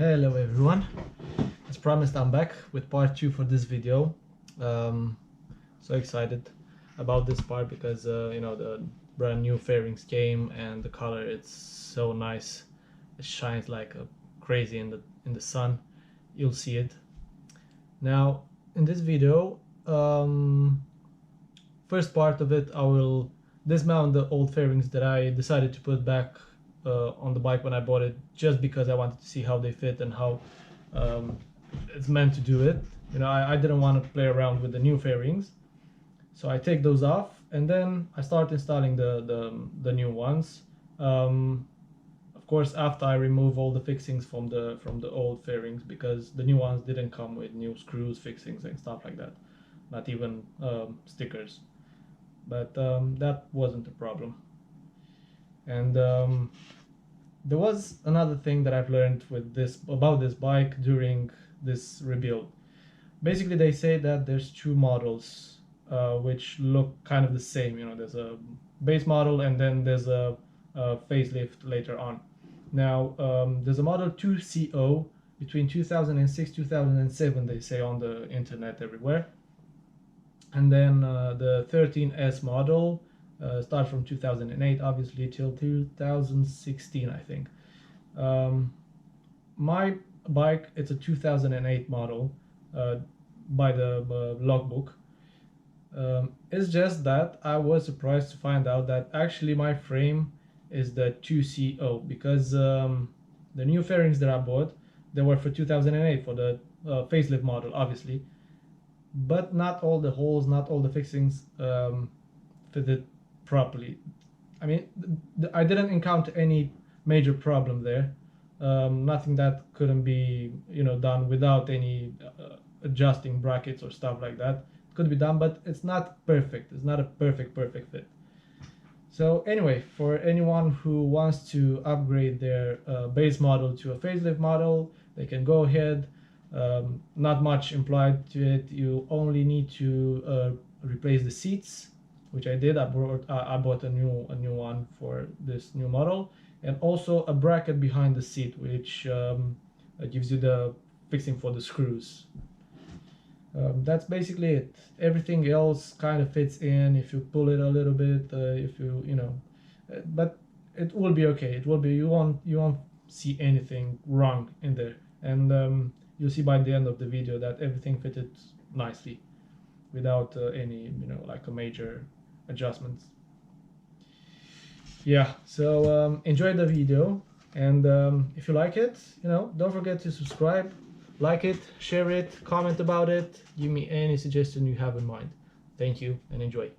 Hello everyone, as promised I'm back with part 2 for this video. So excited about this part because the brand new fairings came and the color, it's so nice. It shines like crazy in the sun. You'll see it. Now in this video, first part of it, I will dismount the old fairings that I decided to put back on the bike when I bought it, just because I wanted to see how they fit and how it's meant to do it. I didn't want to play around with the new fairings, so I take those off and then I start installing the new ones. Of course, after I remove all the fixings from the old fairings, because the new ones didn't come with new screws, fixings, and stuff like that, not even stickers. But that wasn't a problem. And there was another thing that I've learned about this bike during this rebuild. Basically, they say that there's two models which look kind of the same. There's a base model and then there's a facelift later on. Now, there's a model 2CO between 2006 2007, they say on the internet everywhere. And then the 13S model start from 2008 obviously till 2016, I think. My bike, it's a 2008 model by the logbook. It's just that I was surprised to find out that actually my frame is the 2CO, because the new fairings that I bought, they were for 2008 for the facelift model obviously, but not all the holes, not all the fixings fitted properly. I mean, I didn't encounter any major problem there. Nothing that couldn't be done without any adjusting brackets or stuff like that. It could be done, but it's not perfect. It's not a perfect fit. So anyway, for anyone who wants to upgrade their base model to a facelift model, they can go ahead. Not much implied to it. You only need to replace the seats, which I did. I bought a new one for this new model, and also a bracket behind the seat, which gives you the fixing for the screws. That's basically it. Everything else kind of fits in if you pull it a little bit, but it will be okay. It will be, you won't see anything wrong in there, and you'll see by the end of the video that everything fitted nicely without any like a major adjustments. Yeah, so enjoy the video, and if you like it, don't forget to subscribe, like it, share it, comment about it, give me any suggestion you have in mind. Thank you and enjoy.